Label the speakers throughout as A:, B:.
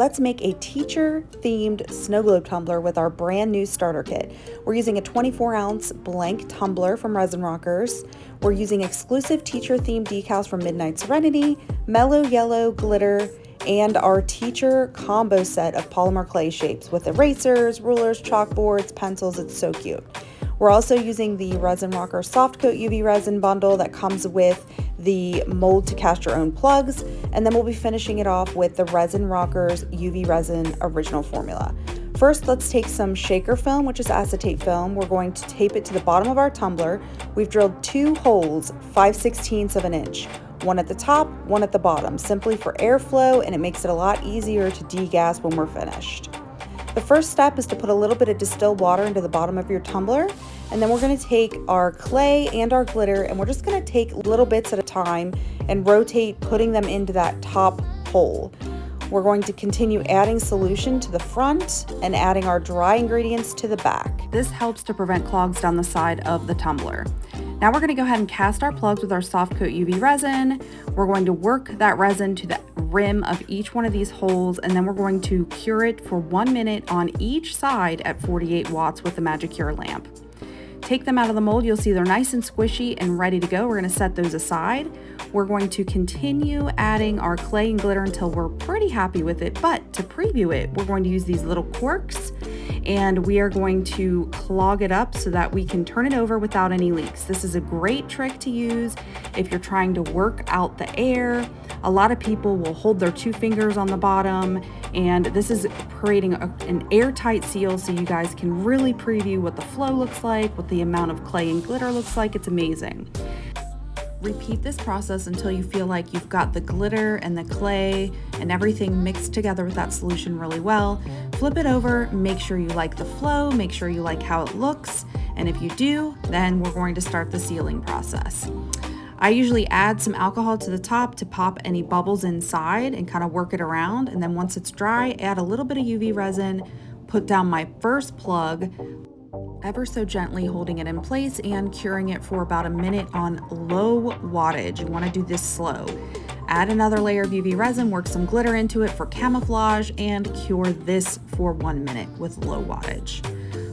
A: let's make a teacher-themed snow globe tumbler with our brand new starter kit. We're using a 24-ounce blank tumbler from Resin Rockers. We're using exclusive teacher-themed decals from Midnight Serenity, mellow yellow glitter, and our teacher combo set of polymer clay shapes with erasers, rulers, chalkboards, pencils. It's so cute. We're also using the Resin Rocker Soft Coat UV resin bundle that comes with the mold to cast your own plugs, and then we'll be finishing it off with the Resin Rockers UV resin original formula. First, let's take some shaker film, which is acetate film. We're going to tape it to the bottom of our tumbler. We've drilled 2 holes, 5/16 of an inch, one at the top, one at the bottom, simply for airflow, and it makes it a lot easier to degas when we're finished. The first step is to put a little bit of distilled water into the bottom of your tumbler, and then we're going to take our clay and our glitter, and we're just going to take little bits at a time and rotate, putting them into that top hole. We're going to continue adding solution to the front and adding our dry ingredients to the back. This helps to prevent clogs down the side of the tumbler. Now we're going to go ahead and cast our plugs with our soft coat UV resin. We're going to work that resin to the rim of each one of these holes, and then we're going to cure it for 1 minute on each side at 48 watts with the Magic Cure lamp. Take them out of the mold. You'll see they're nice and squishy and ready to go. We're going to set those aside. We're going to continue adding our clay and glitter until we're pretty happy with it, but to preview it, we're going to use these little corks, and we are going to clog it up so that we can turn it over without any leaks. This is a great trick to use if you're trying to work out the air. A lot of people will hold their 2 fingers on the bottom, and this is creating an airtight seal so you guys can really preview what the flow looks like, what the amount of clay and glitter looks like. It's amazing. Repeat this process until you feel like you've got the glitter and the clay and everything mixed together with that solution really well. Flip it over, make sure you like the flow, make sure you like how it looks, and if you do, then we're going to start the sealing process. I usually add some alcohol to the top to pop any bubbles inside and kind of work it around, and then once it's dry, add a little bit of UV resin, put down my first plug, ever so gently holding it in place and curing it for about a minute on low wattage. You want to do this slow. Add another layer of UV resin, work some glitter into it for camouflage, and cure this for 1 minute with low wattage.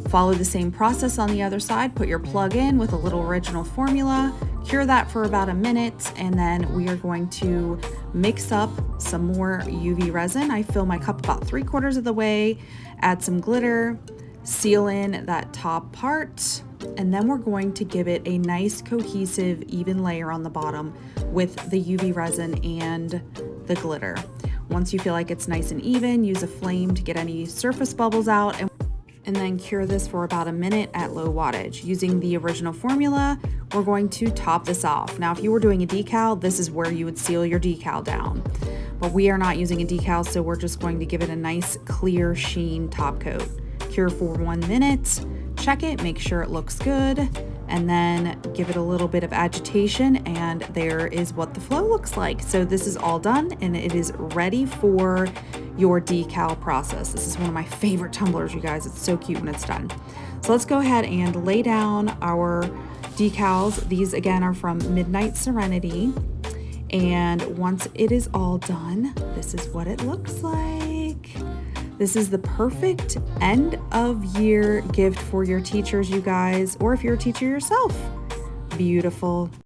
A: Follow the same process on the other side. Put your plug in with a little original formula, cure that for about a minute, and then we are going to mix up some more UV resin. I fill my cup about 3/4 of the way, add some glitter, seal in that top part, and then we're going to give it a nice cohesive even layer on the bottom with the UV resin and the glitter. Once you feel like it's nice and even, use a flame to get any surface bubbles out, and then cure this for about a minute at low wattage. Using the original formula, we're going to top this off. Now, if you were doing a decal, this is where you would seal your decal down. But we are not using a decal, so we're just going to give it a nice clear sheen top coat. Cure for 1 minute, check it, make sure it looks good, and then give it a little bit of agitation, and there is what the flow looks like. So this is all done, and it is ready for your decal process. This is one of my favorite tumblers, you guys. It's so cute when it's done. So let's go ahead and lay down our decals. These again are from Midnight Serenity, and once it is all done, this is what it looks like. This is the perfect end of year gift for your teachers, you guys, or if you're a teacher yourself. Beautiful.